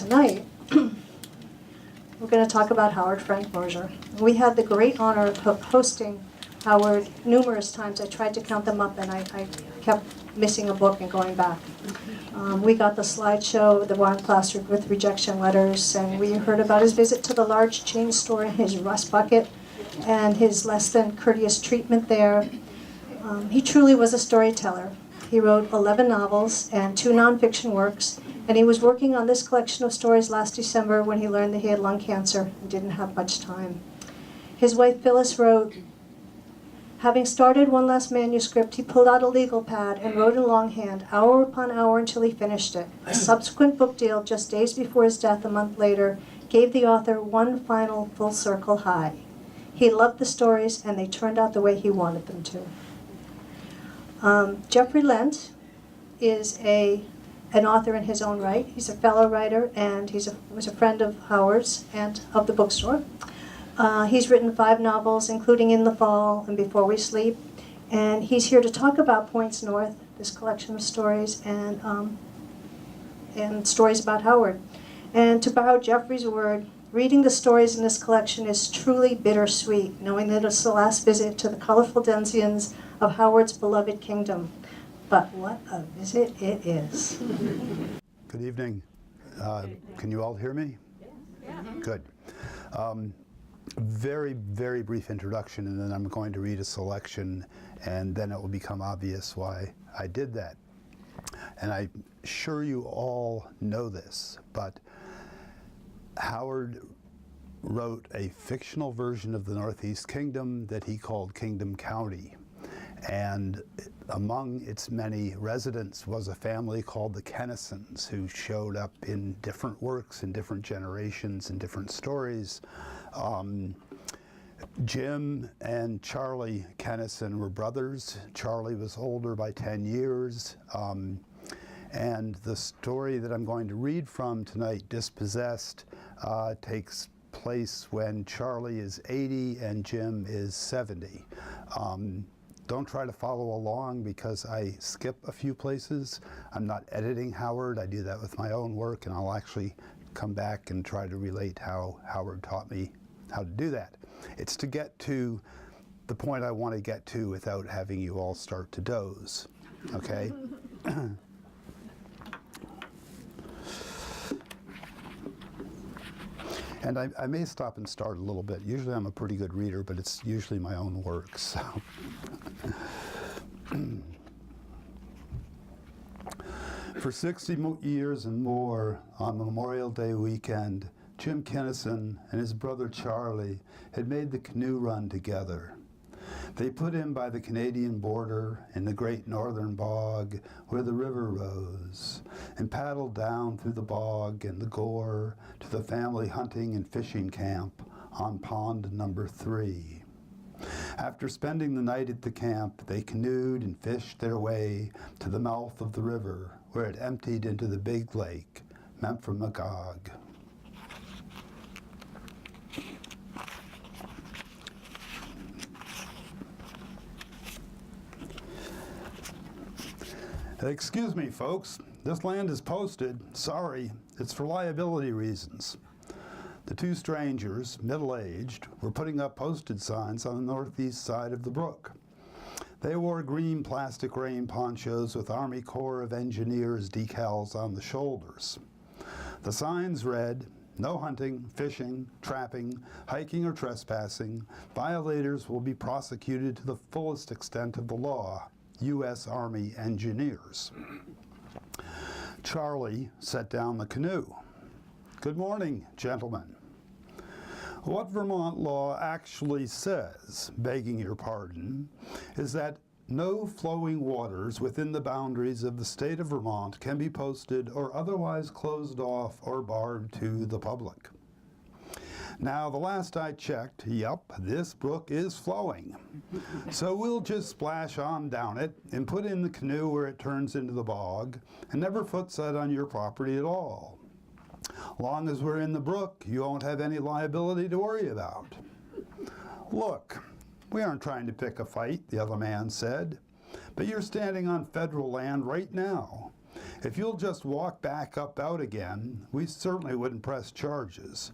tonight, we're going to talk about Howard Frank Mosher. We had the great honor of hosting Howard numerous times. I tried to count them up, and I kept missing a book and going back. We got the slideshow, the wine plastered with rejection letters, and we heard about his visit to the large chain store in his rust bucket and his less than courteous treatment there. He truly was a storyteller. He wrote 11 novels and 2 nonfiction works, and he was working on this collection of stories last December when he learned that he had lung cancer and didn't have much time. His wife Phyllis wrote, having started one last manuscript, he pulled out a legal pad and wrote in longhand, hour upon hour until he finished it. A subsequent book deal, just days before his death a month later, gave the author one final full circle high. He loved the stories, and they turned out the way he wanted them to. Jeffrey Lent is an author in his own right. He's a fellow writer, and was a friend of Howard's and of the Bookstore. He's written 5 novels, including In the Fall and Before We Sleep, and he's here to talk about Points North, this collection of stories, and stories about Howard. And to borrow Jeffrey's word, reading the stories in this collection is truly bittersweet, knowing that it's the last visit to the colorful denizens of Howard's beloved kingdom. But what a visit it is. Good evening. Can you all hear me? Yeah. Good. Very, very brief introduction, and then I'm going to read a selection, and then it will become obvious why I did that. And I'm sure you all know this, but Howard wrote a fictional version of the Northeast Kingdom that he called Kingdom County. And among its many residents was a family called the Kinnesons, who showed up in different works in different generations and different stories. Jim and Charlie Kinneson were brothers. Charlie was older by 10 years. And the story that I'm going to read from tonight, Dispossessed, takes place when Charlie is 80 and Jim is 70. Don't try to follow along because I skip a few places. I'm not editing Howard. I do that with my own work, and I'll actually come back and try to relate how Howard taught me how to do that. It's to get to the point I want to get to without having you all start to doze, okay? And I may stop and start a little bit. Usually I'm a pretty good reader, but it's usually my own work, so. For 60 years and more, on Memorial Day weekend, Jim Kinneson and his brother Charlie had made the canoe run together. They put in by the Canadian border in the great northern bog where the river rose, and paddled down through the bog and the gore to the family hunting and fishing camp on pond number 3. After spending the night at the camp, they canoed and fished their way to the mouth of the river, where it emptied into the big lake, Memphremagog. Excuse me, folks. This land is posted. Sorry, it's for liability reasons. The 2 strangers, middle-aged, were putting up posted signs on the northeast side of the brook. They wore green plastic rain ponchos with Army Corps of Engineers decals on the shoulders. The signs read, "No hunting, fishing, trapping, hiking, or trespassing. Violators will be prosecuted to the fullest extent of the law. U.S. Army Engineers." Charlie set down the canoe. "Good morning, gentlemen. What Vermont law actually says, begging your pardon, is that no flowing waters within the boundaries of the state of Vermont can be posted or otherwise closed off or barred to the public. Now, the last I checked, yep, this brook is flowing. So we'll just splash on down it and put in the canoe where it turns into the bog and never foot set on your property at all. Long as we're in the brook, you won't have any liability to worry about." "Look, we aren't trying to pick a fight," the other man said, "but you're standing on federal land right now, If you'll just walk back up out again, we certainly wouldn't press charges.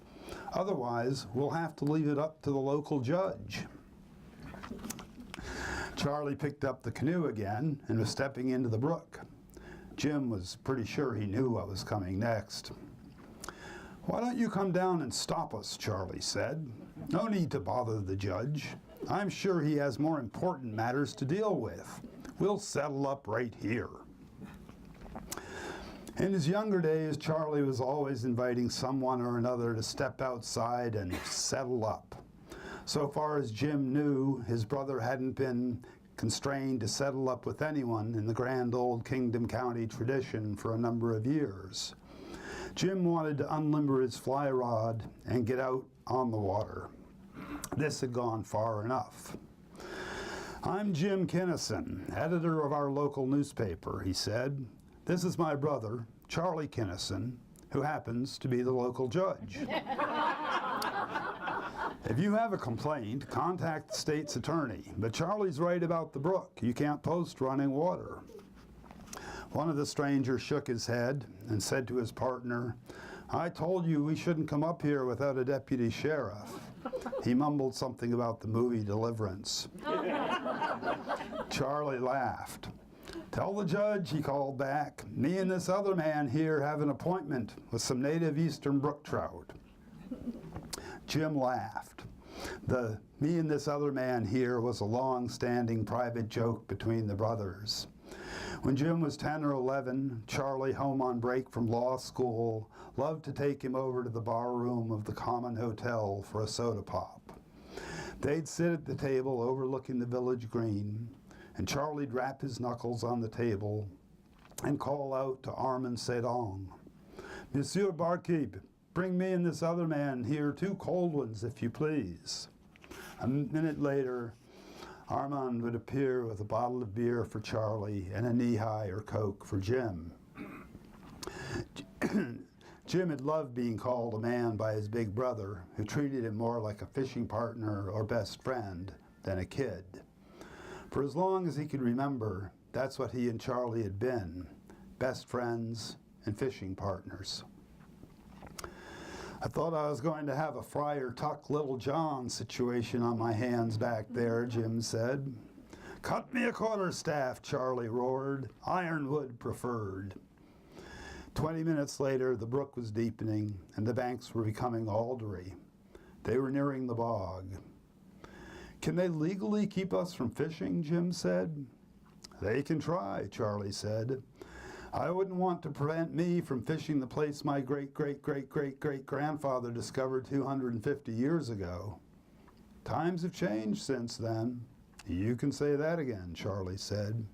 Otherwise, we'll have to leave it up to the local judge. Charlie picked up the canoe again and was stepping into the brook. Jim was pretty sure he knew what was coming next. "Why don't you come down and stop us?" Charlie said. "No need to bother the judge. I'm sure he has more important matters to deal with. We'll settle up right here." In his younger days, Charlie was always inviting someone or another to step outside and settle up. So far as Jim knew, his brother hadn't been constrained to settle up with anyone in the grand old Kingdom County tradition for a number of years. Jim wanted to unlimber his fly rod and get out on the water. This had gone far enough. "I'm Jim Kinneson, editor of our local newspaper," he said. "This is my brother, Charlie Kinneson, who happens to be the local judge. If you have a complaint, contact the state's attorney, but Charlie's right about the brook. You can't post running water." One of the strangers shook his head and said to his partner, "I told you we shouldn't come up here without a deputy sheriff." He mumbled something about the movie Deliverance. Charlie laughed. "Tell the judge," he called back, "me and this other man here have an appointment with some native eastern brook trout." Jim laughed. The "me and this other man here" was a long-standing private joke between the brothers. When Jim was 10 or 11, Charlie, home on break from law school, loved to take him over to the bar room of the Common Hotel for a soda pop. They'd sit at the table overlooking the village green, and Charlie'd rap his knuckles on the table and call out to Armand Sedong, "Monsieur Barkeep, bring me and this other man here 2 cold ones, if you please." A minute later, Armand would appear with a bottle of beer for Charlie and a knee-high or Coke for Jim. Jim had loved being called a man by his big brother, who treated him more like a fishing partner or best friend than a kid. For as long as he could remember, that's what he and Charlie had been, best friends and fishing partners. "I thought I was going to have a Friar Tuck Little John situation on my hands back there," Jim said. "Cut me a quarterstaff," Charlie roared. "Ironwood preferred." 20 minutes later, the brook was deepening and the banks were becoming aldery. They were nearing the bog. "Can they legally keep us from fishing?" Jim said. "They can try," Charlie said. "I wouldn't want to prevent me from fishing the place my great-great-great-great-great-grandfather discovered 250 years ago. Times have changed since then." "You can say that again," Charlie said.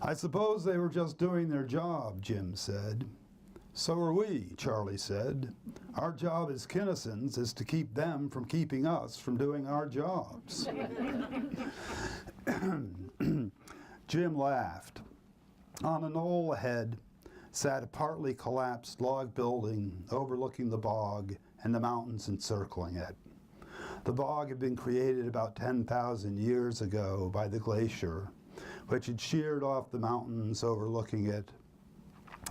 "I suppose they were just doing their job," Jim said. "So are we," Charlie said. "Our job as Kinnesons is to keep them from keeping us from doing our jobs." Jim laughed. On a knoll ahead sat a partly collapsed log building overlooking the bog and the mountains encircling it. The bog had been created about 10,000 years ago by the glacier, which had sheared off the mountains overlooking it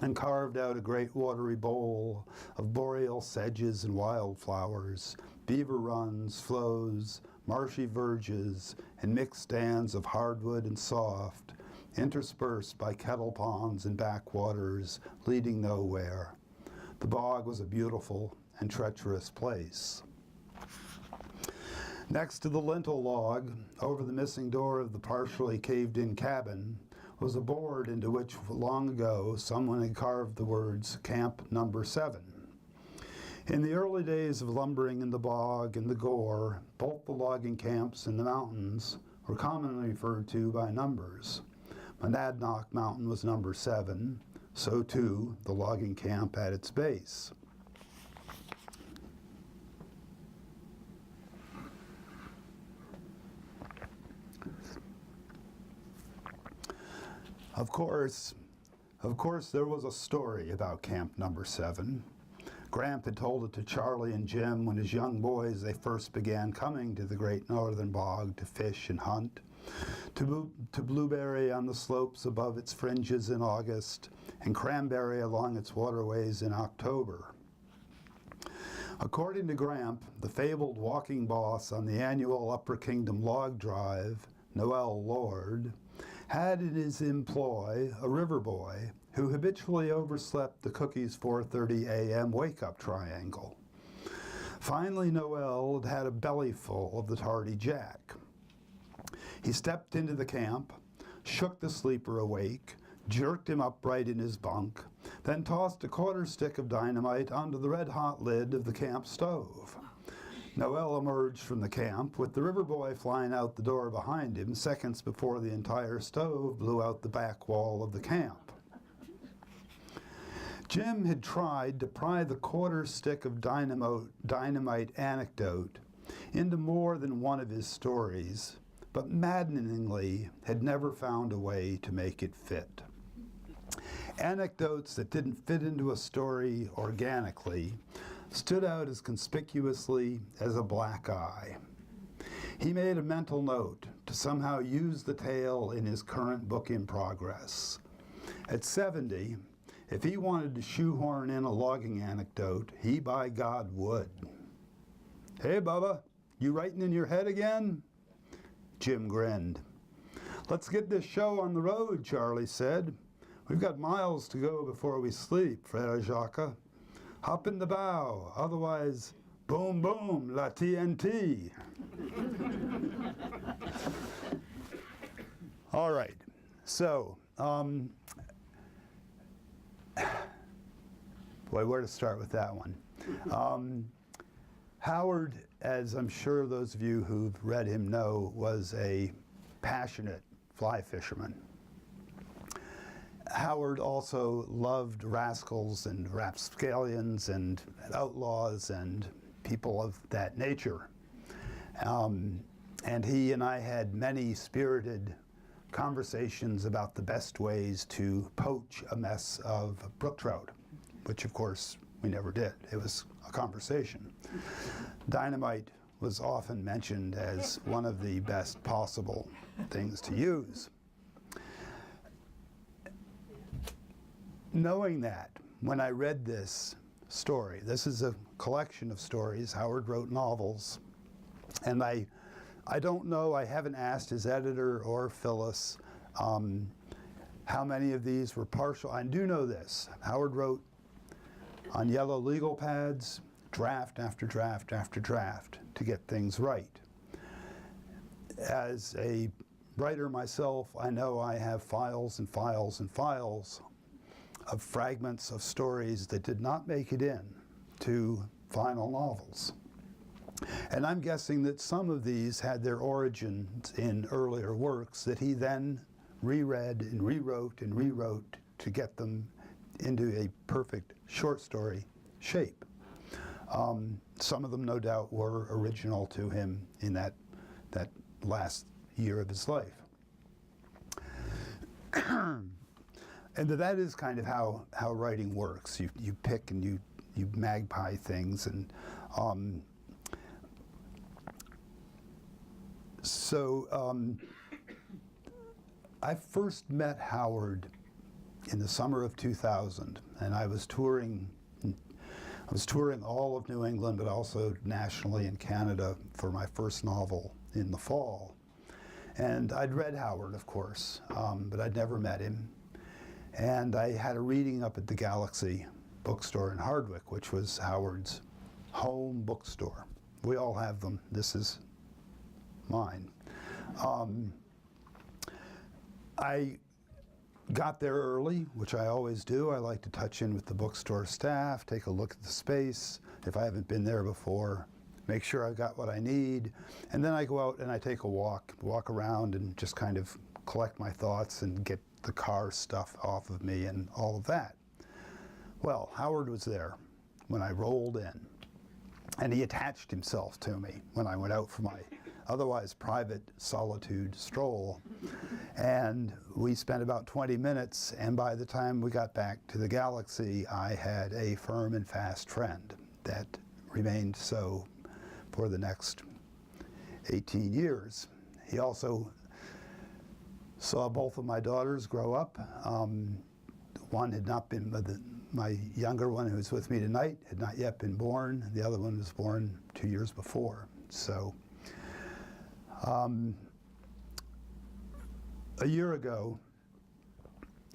and carved out a great watery bowl of boreal sedges and wildflowers, beaver runs, flows, marshy verges, and mixed stands of hardwood and soft, interspersed by kettle ponds and backwaters leading nowhere. The bog was a beautiful and treacherous place. Next to the lintel log, over the missing door of the partially caved-in cabin, was a board into which long ago someone had carved the words "Camp Number 7." In the early days of lumbering in the bog and the gore, both the logging camps and the mountains were commonly referred to by numbers. Monadnock Mountain was number 7, so too the logging camp at its base. Of course, there was a story about Camp Number 7. Gramp had told it to Charlie and Jim when as young boys they first began coming to the Great Northern Bog to fish and hunt, to blueberry on the slopes above its fringes in August, and cranberry along its waterways in October. According to Gramp, the fabled walking boss on the annual Upper Kingdom log drive, Noel Lord, had in his employ a river boy who habitually overslept the cookie's 4:30 a.m. wake-up triangle. Finally, Noel had had a bellyful of the tardy Jack. He stepped into the camp, shook the sleeper awake, jerked him upright in his bunk, then tossed a quarter stick of dynamite onto the red-hot lid of the camp stove. Noel emerged from the camp with the river boy flying out the door behind him seconds before the entire stove blew out the back wall of the camp. Jim had tried to pry the quarter stick of dynamite anecdote into more than one of his stories, but maddeningly had never found a way to make it fit. Anecdotes that didn't fit into a story organically stood out as conspicuously as a black eye. He made a mental note to somehow use the tale in his current book in progress. At 70, if he wanted to shoehorn in a logging anecdote, he by God would. "Hey, Bubba, you writing in your head again?" Jim grinned. "Let's get this show on the road," Charlie said. "We've got miles to go before we sleep, Frère Jacques. Hop in the bow, otherwise, boom, boom, la TNT." All right, so, boy, where to start with that one? Howard, as I'm sure those of you who've read him know, was a passionate fly fisherman. Howard also loved rascals and rapscallions and outlaws and people of that nature. And he and I had many spirited conversations about the best ways to poach a mess of brook trout, which of course we never did. It was a conversation. Dynamite was often mentioned as one of the best possible things to use. Knowing that, when I read this story, this is a collection of stories. Howard wrote novels, and I don't know, I haven't asked his editor or Phyllis how many of these were partial. I do know this. Howard wrote on yellow legal pads, draft after draft after draft, to get things right. As a writer myself, I know I have files and files and files of fragments of stories that did not make it in to final novels. And I'm guessing that some of these had their origins in earlier works that he then reread and rewrote to get them into a perfect short story shape. Some of them, no doubt, were original to him in that last year of his life. And that is kind of how writing works. You pick and you magpie things. And I first met Howard in the summer of 2000, and I was touring all of New England, but also nationally in Canada for my first novel in the fall. And I'd read Howard, of course, but I'd never met him. And I had a reading up at the Galaxy Bookstore in Hardwick, which was Howard's home bookstore. We all have them. This is mine. I got there early, which I always do. I like to touch in with the bookstore staff, take a look at the space, if I haven't been there before, make sure I've got what I need, and then I go out and I take a walk around and just kind of collect my thoughts and get the car stuff off of me and all of that. Well, Howard was there when I rolled in, and he attached himself to me when I went out for my otherwise private solitude stroll. And we spent about 20 minutes, and by the time we got back to the Galaxy, I had a firm and fast friend that remained so for the next 18 years. He also saw both of my daughters grow up. One had not been, my younger one who was with me tonight had not yet been born. The other one was born 2 years before. So a year ago,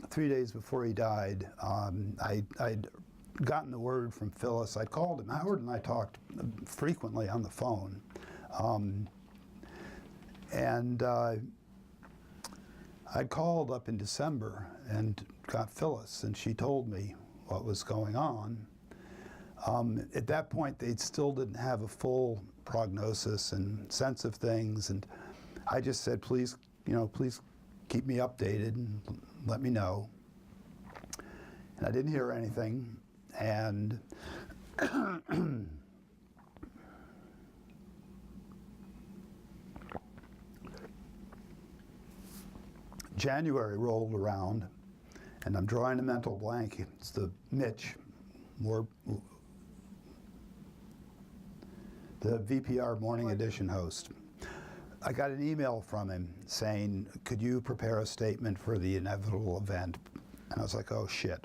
3 days before he died, I'd gotten the word from Phyllis. I'd called him. Howard and I talked frequently on the phone. I'd called up in December and got Phyllis, and she told me what was going on. At that point, they still didn't have a full prognosis and sense of things, and I just said, please, please keep me updated and let me know. And I didn't hear anything, and January rolled around, and I'm drawing a mental blank. It's the Mitch, the VPR Morning Edition host. I got an email from him saying, could you prepare a statement for the inevitable event? And I was like, oh shit.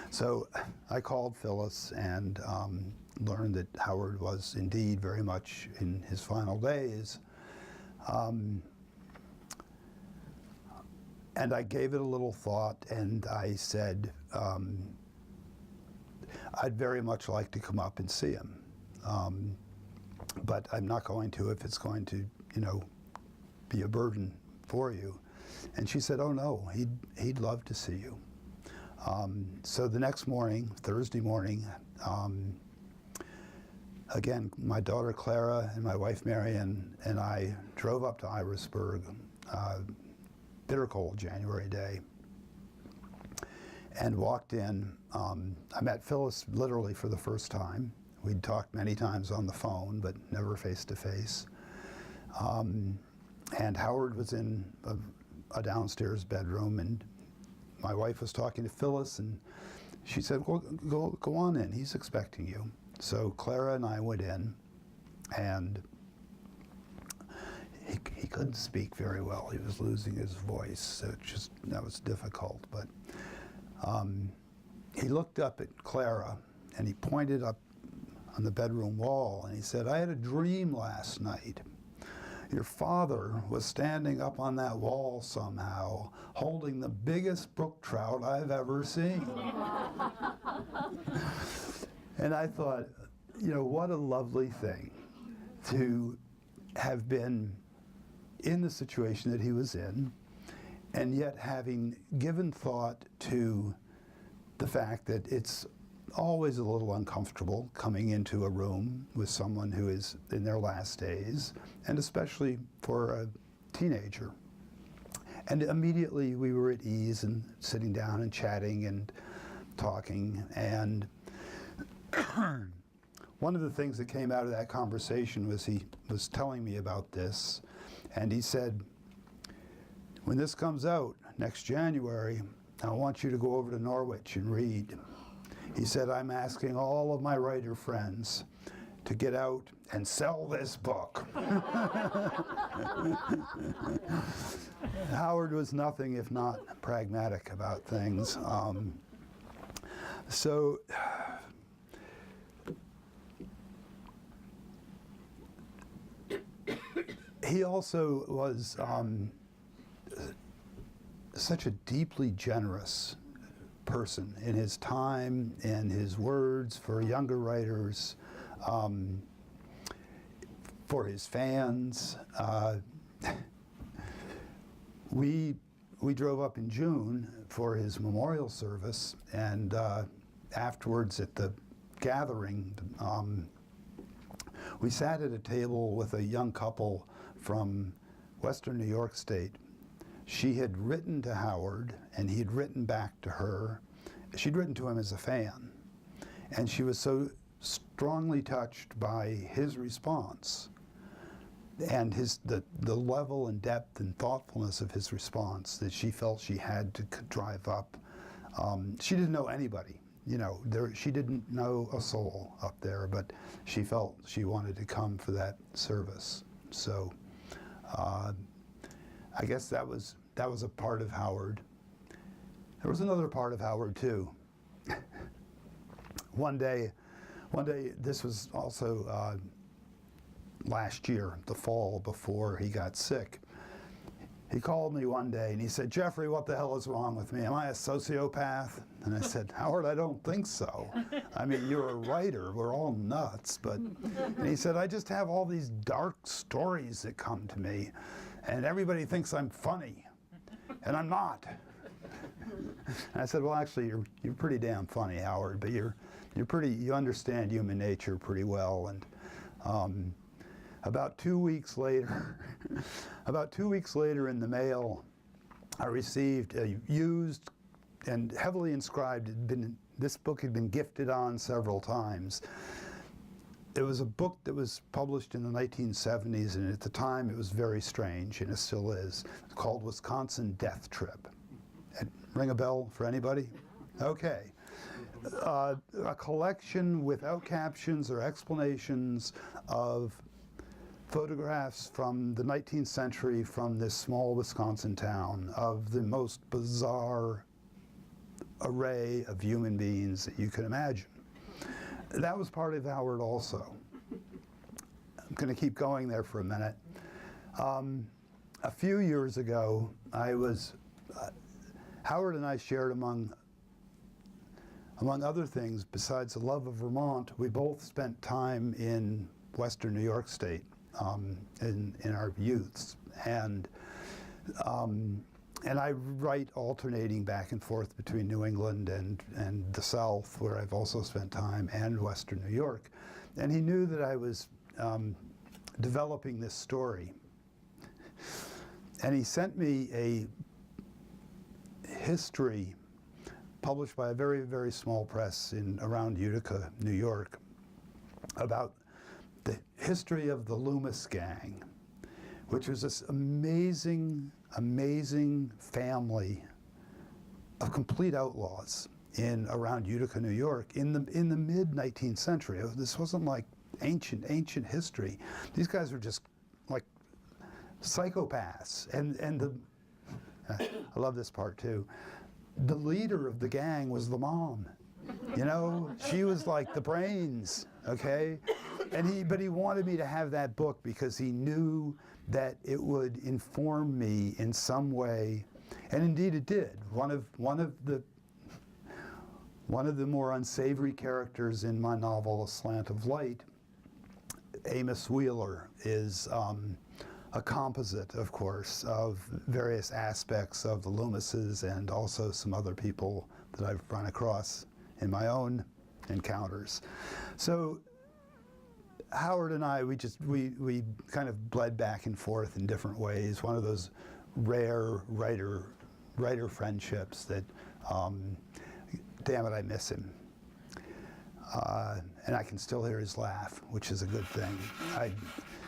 So I called Phyllis and learned that Howard was indeed very much in his final days. And I gave it a little thought, and I said, I'd very much like to come up and see him. But I'm not going to if it's going to, be a burden for you. And she said, oh no, he'd love to see you. So the next morning, Thursday morning, again, my daughter Clara and my wife Marion and I drove up to Irisburg, bitter cold January day, and walked in. I met Phyllis literally for the first time. We'd talked many times on the phone, but never face to face. And Howard was in a downstairs bedroom, and my wife was talking to Phyllis, and she said, well, go on in, he's expecting you. So Clara and I went in, and he couldn't speak very well. He was losing his voice, so that was difficult. But he looked up at Clara, and he pointed up on the bedroom wall, and he said, I had a dream last night. Your father was standing up on that wall somehow, holding the biggest brook trout I've ever seen. And I thought, what a lovely thing to have been in the situation that he was in, and yet having given thought to the fact that it's always a little uncomfortable coming into a room with someone who is in their last days, and especially for a teenager. And immediately we were at ease and sitting down and chatting and talking. And one of the things that came out of that conversation was he was telling me about this, and he said, when this comes out next January, I want you to go over to Norwich and read. He said, I'm asking all of my writer friends to get out and sell this book. Howard was nothing if not pragmatic about things. So he also was such a deeply generous person in his time and his words for younger writers, for his fans. We drove up in June for his memorial service, and afterwards at the gathering, we sat at a table with a young couple from Western New York State. She had written to Howard, and he had written back to her. She'd written to him as a fan, and she was so strongly touched by his response and the level and depth and thoughtfulness of his response that she felt she had to drive up. She didn't know anybody, she didn't know a soul up there, but she felt she wanted to come for that service. So I guess that was that was a part of Howard. There was another part of Howard too. One day, this was also last year, the fall before he got sick. He called me one day and he said, "Jeffrey, what the hell is wrong with me? Am I a sociopath?" And I said, "Howard, I don't think so. I mean, you're a writer. We're all nuts." And he said, "I just have all these dark stories that come to me, and everybody thinks I'm funny, and I'm not." And I said, "Well, actually, you're pretty damn funny, Howard, but you understand human nature pretty well." And about 2 weeks later, in the mail, I received a used and heavily inscribed. This book had been gifted on several times. It was a book that was published in the 1970s, and at the time it was very strange, and it still is. It's called Wisconsin Death Trip. Ring a bell for anybody? Okay. A collection without captions or explanations of photographs from the 19th century from this small Wisconsin town of the most bizarre array of human beings that you can imagine. That was part of Howard also. I'm going to keep going there for a minute. A few years ago, Howard and I shared among other things, besides the love of Vermont, we both spent time in Western New York State in our youths, and I write alternating back and forth between New England and the South, where I've also spent time, and Western New York. And he knew that I was developing this story, and he sent me a history published by a very, very small press around Utica, New York, about the history of the Loomis gang, which was this amazing, amazing family of complete outlaws around Utica, New York, in the mid-19th century. This wasn't like ancient history. These guys were just like psychopaths, and I love this part too. The leader of the gang was the mom. You know, she was like the brains, okay? But he wanted me to have that book because he knew that it would inform me in some way, and indeed it did. One of the more unsavory characters in my novel, A Slant of Light, Amos Wheeler, is a composite, of course, of various aspects of the Loomises and also some other people that I've run across in my own encounters. So Howard and I, we kind of bled back and forth in different ways. One of those rare writer friendships that, damn it, I miss him. And I can still hear his laugh, which is a good thing.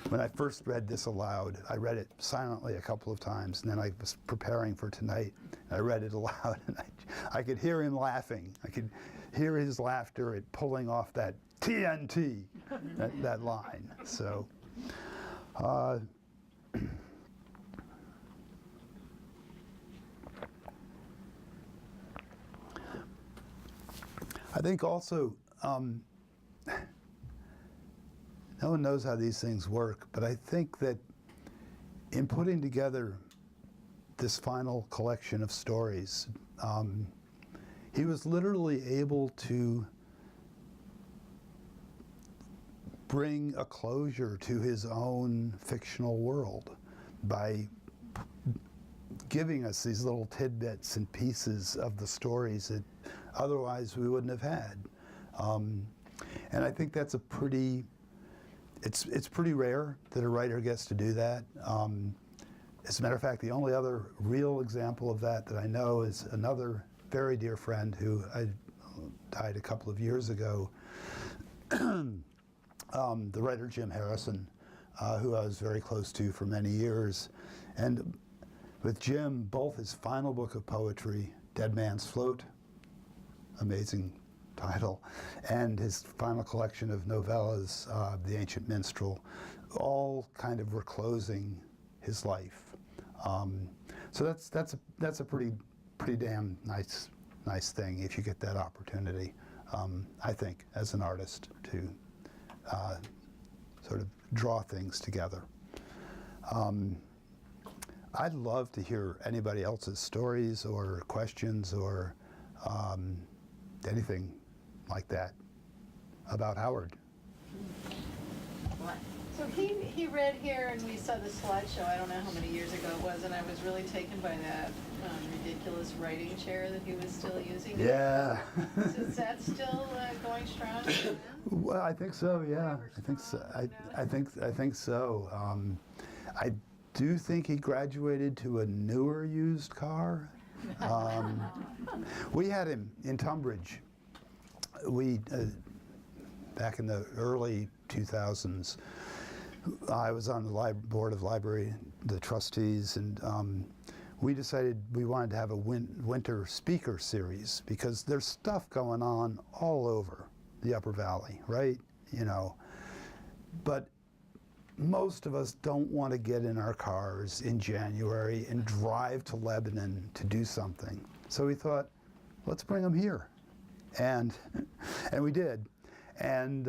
When I first read this aloud, I read it silently a couple of times, and then I was preparing for tonight, and I read it aloud, and I could hear him laughing. I could hear his laughter at pulling off that TNT, that line. So, I think also, no one knows how these things work, but I think that in putting together this final collection of stories, he was literally able to bring a closure to his own fictional world by giving us these little tidbits and pieces of the stories that otherwise we wouldn't have had. And I think that's it's pretty rare that a writer gets to do that. As a matter of fact, the only other real example of that I know is another very dear friend who died a couple of years ago, the writer Jim Harrison, who I was very close to for many years. And with Jim, both his final book of poetry, Dead Man's Float, amazing title, and his final collection of novellas, The Ancient Minstrel, all kind of were closing his life. So that's a pretty damn nice thing if you get that opportunity. I think as an artist to sort of draw things together. I'd love to hear anybody else's stories or questions or anything like that about Howard. So he read here, and we saw the slideshow, I don't know how many years ago it was, and I was really taken by that ridiculous writing chair that he was still using. Yeah. Is that still going strong? Well, I think so. Yeah, I think so. I think so. I do think he graduated to a newer used car. We had him in Tunbridge. We back in the early 2000s. I was on the board of library, the trustees, and we decided we wanted to have a winter speaker series because there's stuff going on all over the Upper Valley, right? You know, but most of us don't want to get in our cars in January and drive to Lebanon to do something. So we thought, let's bring them here, and we did, and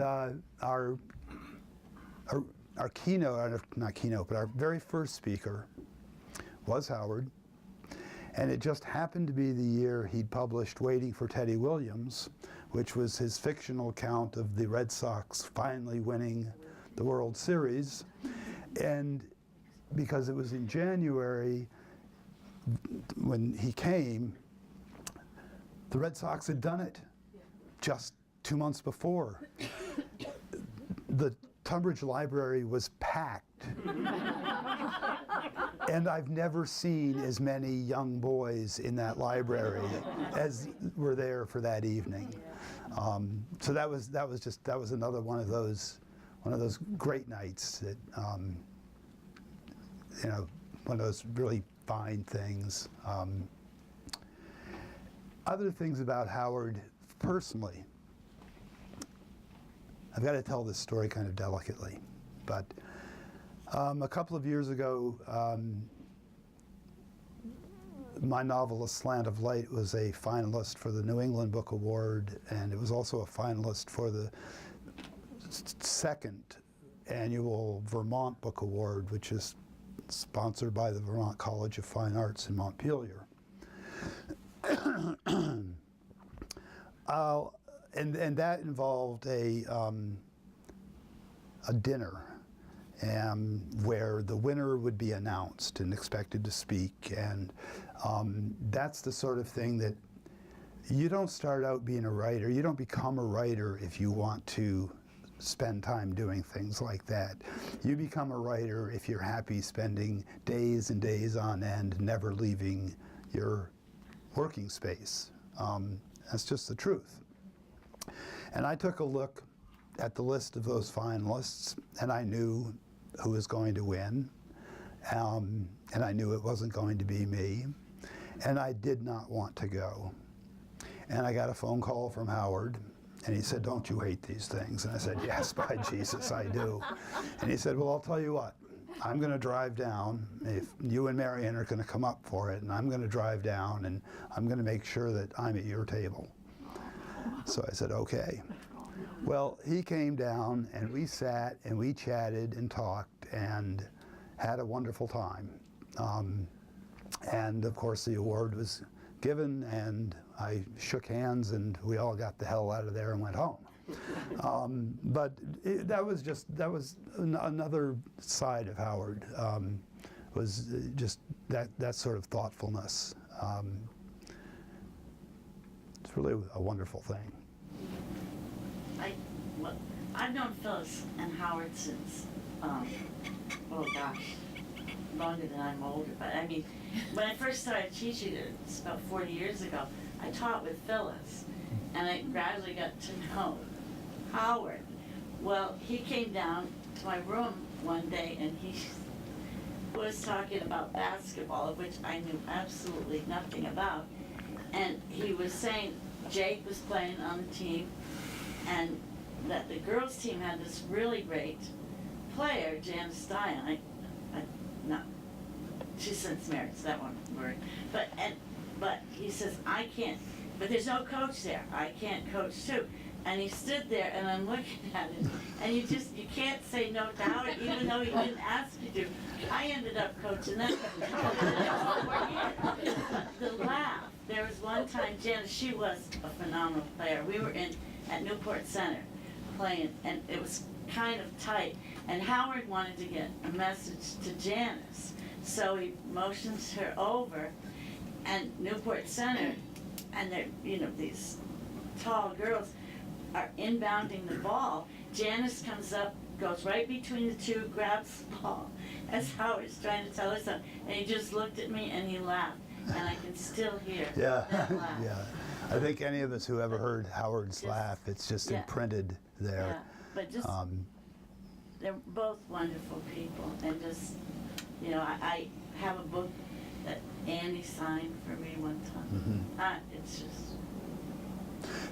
our keynote, not keynote, but our very first speaker was Howard, and it just happened to be the year he'd published Waiting for Teddy Williams, which was his fictional account of the Red Sox finally winning the World Series. And because it was in January when he came, the Red Sox had done it just 2 months before. The Tunbridge Library was packed. And I've never seen as many young boys in that library as were there for that evening. So that was another one of those great nights that you know, one of those really fine things. Other things about Howard personally. I've got to tell this story kind of delicately, but a couple of years ago, my novel, A Slant of Light, was a finalist for the New England Book Award, and it was also a finalist for the second annual Vermont Book Award, which is sponsored by the Vermont College of Fine Arts in Montpelier. And that involved a dinner where the winner would be announced and expected to speak. And that's the sort of thing that you don't start out being a writer. You don't become a writer if you want to spend time doing things like that. You become a writer if you're happy spending days and days on end, never leaving your working space. That's just the truth. And I took a look at the list of those finalists, and I knew who was going to win, and I knew it wasn't going to be me, and I did not want to go. And I got a phone call from Howard, and he said, "Don't you hate these things?" And I said, "Yes, by Jesus, I do." And he said, "Well, I'll tell you what, I'm going to drive down, if you and Marianne are going to come up for it, and I'm going to drive down, and I'm going to make sure that I'm at your table." So I said, okay. Well, he came down, and we sat, and we chatted and talked, and had a wonderful time. And of course, the award was given, and I shook hands, and we all got the hell out of there and went home. But that was another side of Howard, was just that sort of thoughtfulness. It's really a wonderful thing. I've known Phyllis and Howard since, oh gosh, longer than I'm older. But I mean, when I first started teaching, it's about 40 years ago, I taught with Phyllis, and I gradually got to know Howard. Well, he came down to my room one day, and he was talking about basketball, of which I knew absolutely nothing about. And he was saying Jake was playing on the team, and that the girls' team had this really great player, Jan Stein. she's since married, so that won't work. But he says, I can't, but there's no coach there, I can't coach too. And he stood there, and I'm looking at him, and you can't say no to Howard, even though he didn't ask you to. I ended up coaching them for the next 4 years. But the laugh, there was one time, Janice, she was a phenomenal player. We were at Newport Center playing, and it was kind of tight. And Howard wanted to get a message to Janice, so he motions her over, and Newport Center, and they're, these tall girls are inbounding the ball. Janice comes up, goes right between the two, grabs the ball as Howard's trying to tell her something, and he just looked at me and he laughed, and I can still hear that laugh. Yeah. I think any of us who ever heard Howard's laugh, it's just imprinted there. Yeah, but just, they're both wonderful people, and just, I have a book that Andy signed for me one time. It's just...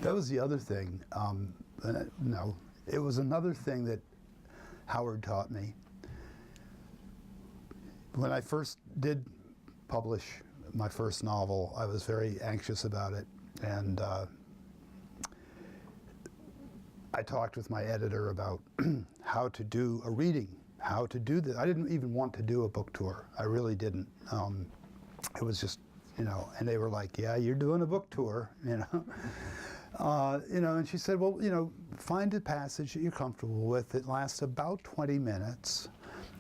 That was the other thing. No, it was another thing that Howard taught me. When I first did publish my first novel, I was very anxious about it, and I talked with my editor about how to do a reading, how to do this. I didn't even want to do a book tour. I really didn't. It was just, and they were like, yeah, you're doing a book tour, and she said, well, find a passage that you're comfortable with. It lasts about 20 minutes,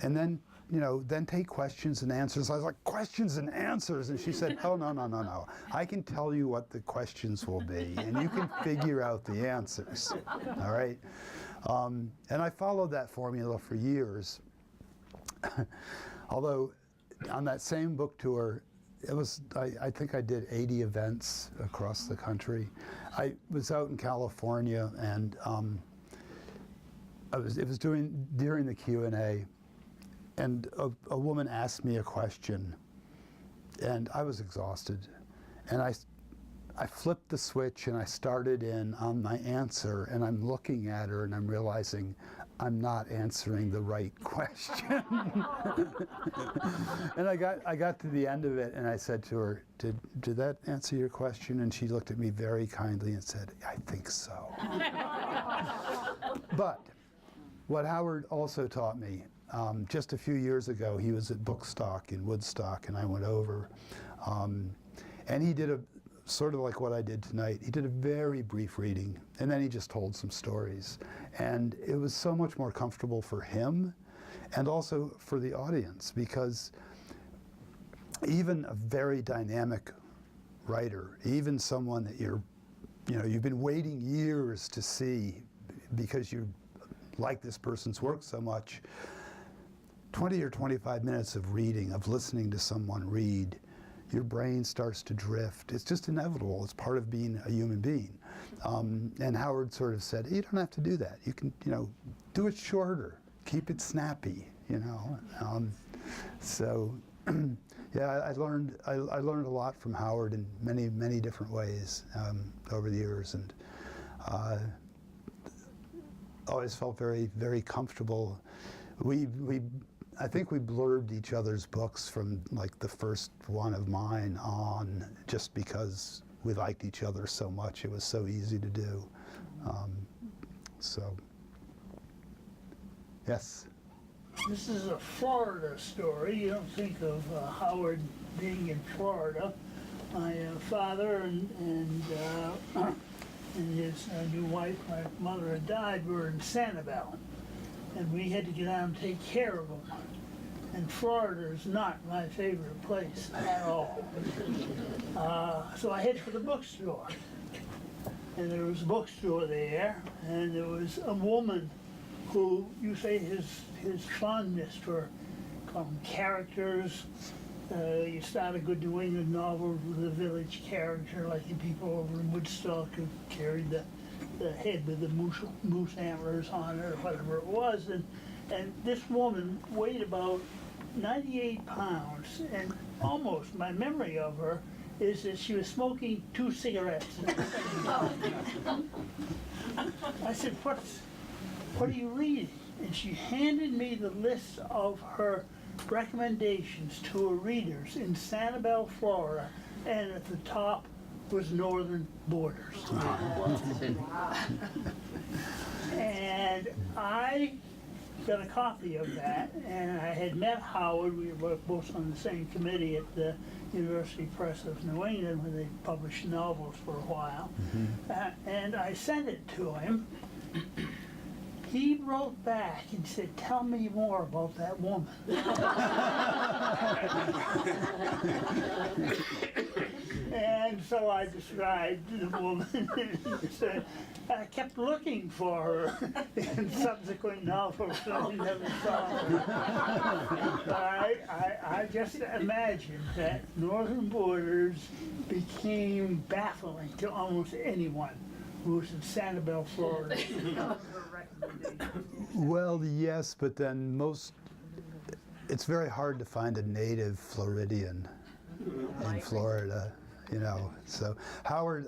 and then, then take questions and answers. I was like, questions and answers? And she said, oh, no. I can tell you what the questions will be, and you can figure out the answers, all right? And I followed that formula for years. Although, on that same book tour, it was, I think I did 80 events across the country. I was out in California, and it was during the Q&A, and a woman asked me a question, and I was exhausted, and I flipped the switch and I started in on my answer, and I'm looking at her and I'm realizing I'm not answering the right question. And I got to the end of it and I said to her, did that answer your question? And she looked at me very kindly and said, I think so. But what Howard also taught me, just a few years ago, he was at Bookstore in Woodstock, and I went over, and he did sort of like what I did tonight. He did a very brief reading, and then he just told some stories. And it was so much more comfortable for him and also for the audience, because even a very dynamic writer, even someone that you've been waiting years to see because you like this person's work so much, 20 or 25 minutes of reading, of listening to someone read, your brain starts to drift. It's just inevitable. It's part of being a human being. And Howard sort of said, you don't have to do that. You can, do it shorter. Keep it snappy, So, yeah, I learned a lot from Howard in many, many different ways over the years, and always felt very, very comfortable. I think we blurbed each other's books from like the first one of mine on, just because we liked each other so much. It was so easy to do. Yes. This is a Florida story. You don't think of Howard being in Florida. My father and his new wife, my mother had died, were in Sanibel, and we had to get out and take care of them. And Florida is not my favorite place at all. So I head for the bookstore. And there was a bookstore there, and there was a woman who, you say his fondness for characters. You start a good New England novel with a village character, like the people over in Woodstock who carried the head with the moose antlers on it, or whatever it was. And this woman weighed about 98 pounds, and almost my memory of her is that she was smoking 2 cigarettes. I said, what are you reading? And she handed me the list of her recommendations to readers in Sanibel, Florida, and at the top was Northern Borders. And I got a copy of that, and I had met Howard. We were both on the same committee at the University Press of New England where they published novels for a while. And I sent it to him. He wrote back and said, "Tell me more about that woman." And so I described the woman and said, I kept looking for her in subsequent novels, and I never saw her. But I just imagined that Northern Borders became baffling to almost anyone who was in Sanibel, Florida. Well, yes, but then it's very hard to find a native Floridian in Florida, you know. So Howard,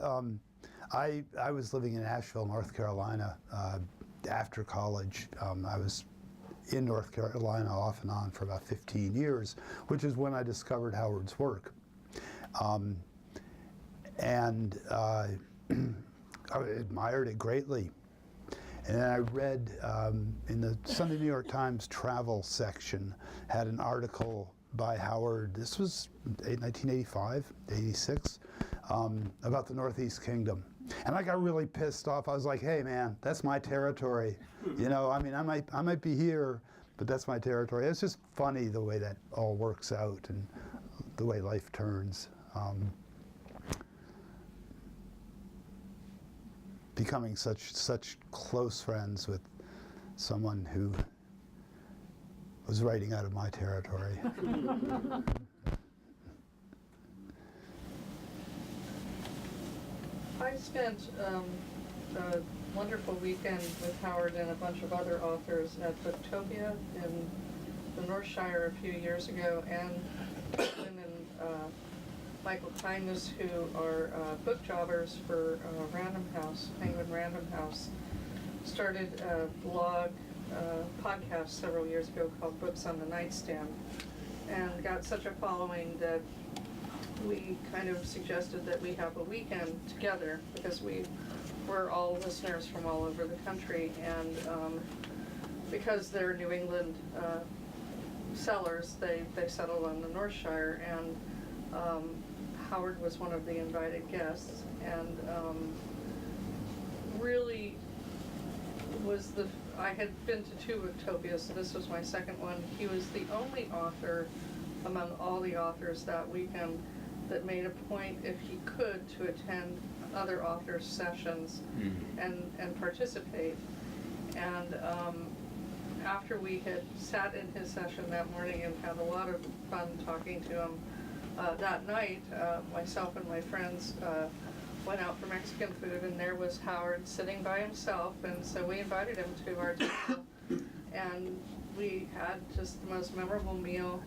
I was living in Asheville, North Carolina after college. I was in North Carolina off and on for about 15 years, which is when I discovered Howard's work. And I admired it greatly. And then I read in the Sunday New York Times travel section, had an article by Howard, this was 1985, 86, about the Northeast Kingdom. And I got really pissed off. I was like, hey man, that's my territory. You know, I mean, I might be here, but that's my territory. It's just funny the way that all works out and the way life turns. Becoming such close friends with someone who was writing out of my territory. I spent a wonderful weekend with Howard and a bunch of other authors at Booktopia in the North Shire a few years ago, and and Michael Kindness, who are book jobbers for Random House, Penguin Random House, started a blog podcast several years ago called Books on the Nightstand, and got such a following that we kind of suggested that we have a weekend together, because we're all listeners from all over the country, and because they're New England sellers, they settled on the North Shire, and Howard was one of the invited guests, and really I had been to 2 Booktopias, so this was my second one. He was the only author among all the authors that weekend that made a point, if he could, to attend other authors' sessions and participate. And after we had sat in his session that morning and had a lot of fun talking to him, that night, myself and my friends went out for Mexican food, and there was Howard sitting by himself, and so we invited him to our table, and we had just the most memorable meal,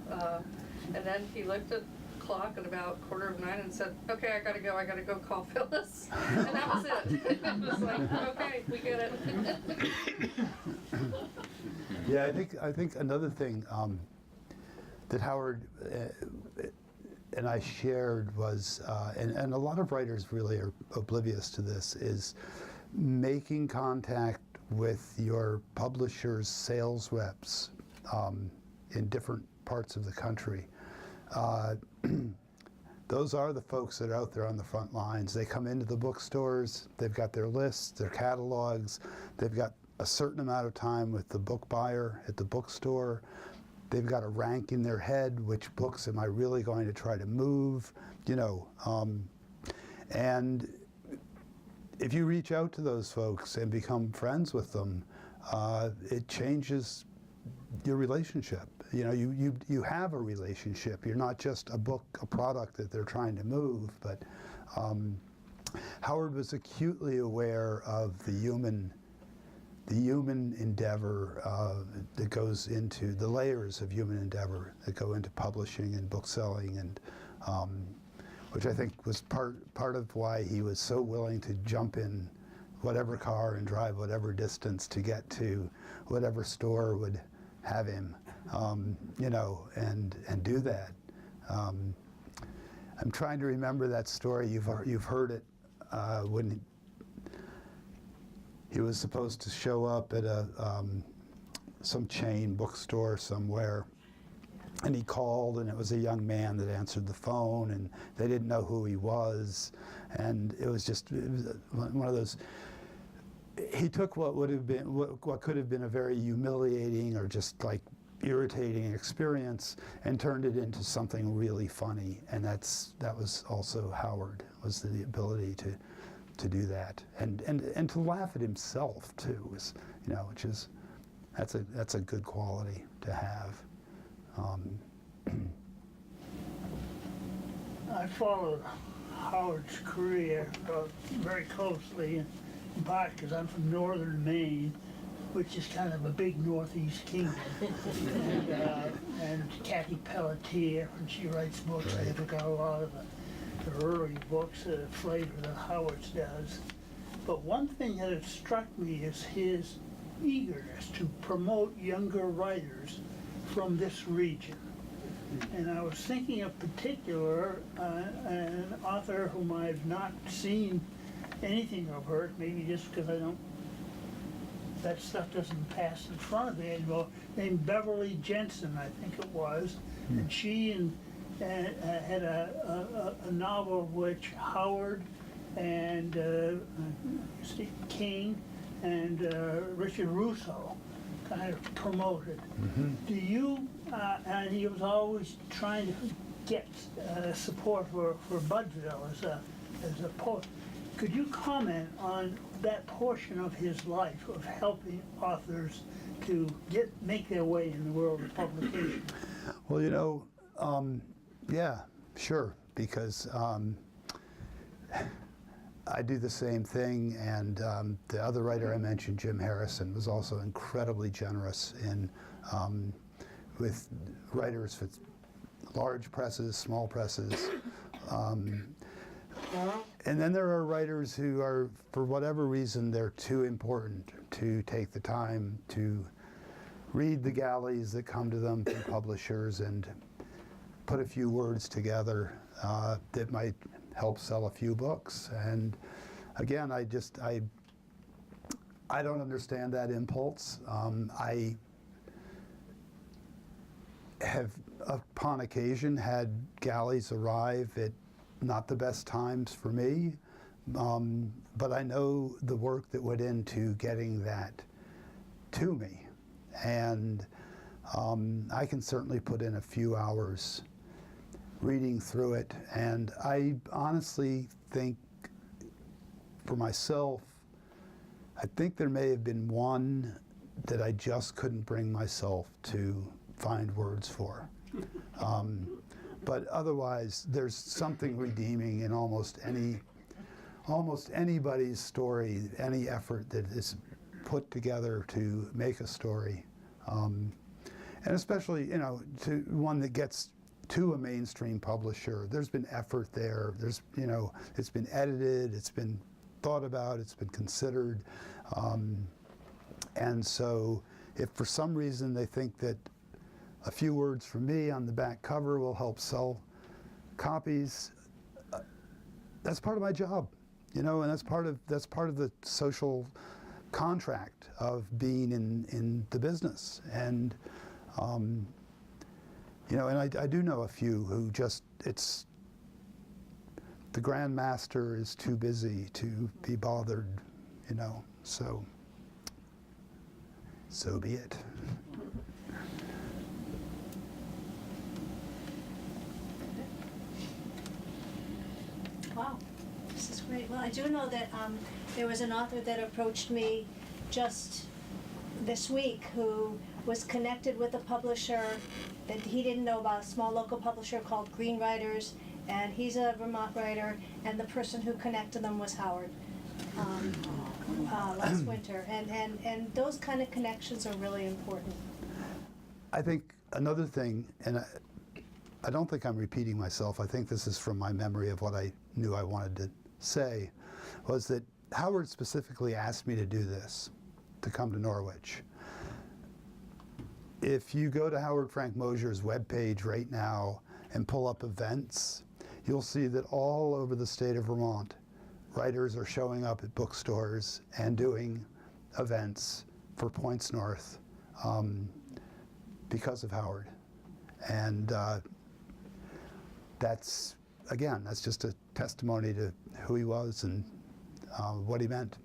and then he looked at the clock at about 8:45 and said, "Okay, I gotta go call Phyllis," and that was it. It was like, okay, we get it. Yeah, I think another thing that Howard and I shared was, and a lot of writers really are oblivious to this, is making contact with your publisher's sales reps in different parts of the country. Those are the folks that are out there on the front lines. They come into the bookstores, they've got their lists, their catalogs, they've got a certain amount of time with the book buyer at the bookstore. They've got a rank in their head, which books am I really going to try to move, you know. And if you reach out to those folks and become friends with them, it changes your relationship. You know, you have a relationship. You're not just a book, a product that they're trying to move, but Howard was acutely aware of the human endeavor that goes into the layers of human endeavor that go into publishing and bookselling, and which I think was part of why he was so willing to jump in whatever car and drive whatever distance to get to whatever store would have him. you know, and do that. I'm trying to remember that story. You've heard it when he was supposed to show up at some chain bookstore somewhere, and he called, and it was a young man that answered the phone, and they didn't know who he was, and it was one of those. He took what could have been a very humiliating or just like irritating experience and turned it into something really funny, and that was also Howard, was the ability to do that and to laugh at himself too, you know, which is that's a good quality to have. I followed Howard's career very closely, in part because I'm from northern Maine, which is kind of a big northeast kingdom. And Kathy Pelletier, when she writes books, they took out a lot of the early books, the flavor that Howard's does. But one thing that has struck me is his eagerness to promote younger writers from this region. And I was thinking of particular an author whom I've not seen anything of her, maybe just because that stuff doesn't pass in front of me anymore, named Beverly Jensen, I think it was. And she had a novel which Howard and King and Richard Russo kind of promoted. Do you, and he was always trying to get support for Budville as a poet. Could you comment on that portion of his life of helping authors to make their way in the world of publication? Well, you know, yeah, sure, because I do the same thing, and the other writer I mentioned, Jim Harrison, was also incredibly generous with writers with large presses, small presses. And then there are writers who are, for whatever reason, they're too important to take the time to read the galleys that come to them from publishers and put a few words together that might help sell a few books. And again, I don't understand that impulse. I have, upon occasion, had galleys arrive at not the best times for me, but I know the work that went into getting that to me. And I can certainly put in a few hours reading through it. And I honestly think, for myself, I think there may have been one that I just couldn't bring myself to find words for. But otherwise, there's something redeeming in almost anybody's story, any effort that is put together to make a story. And especially, you know, to one that gets to a mainstream publisher. There's been effort there. There's, you know, it's been edited, it's been thought about, it's been considered. And so if for some reason they think that a few words from me on the back cover will help sell copies, that's part of my job, you know, and that's part of the social contract of being in the business. And you know, and I do know a few who just, it's, the Grand Master is too busy to be bothered, you know, so be it. Wow, this is great. Well, I do know that there was an author that approached me just this week who was connected with a publisher that he didn't know about, a small local publisher called Green Writers, and he's a Vermont writer, and the person who connected them was Howard last winter. And those kind of connections are really important. I think another thing, and I don't think I'm repeating myself, I think this is from my memory of what I knew I wanted to say, was that Howard specifically asked me to do this, to come to Norwich. if you go to Howard Frank Mosher's webpage right now and pull up events, you'll see that all over the state of Vermont, writers are showing up at bookstores and doing events for Points North because of Howard. And that's just a testimony to who he was and what he meant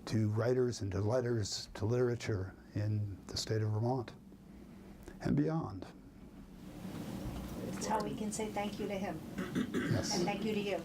to writers and to letters, to literature in the state of Vermont and beyond. That's how we can say thank you to him, Yes. and thank you to you.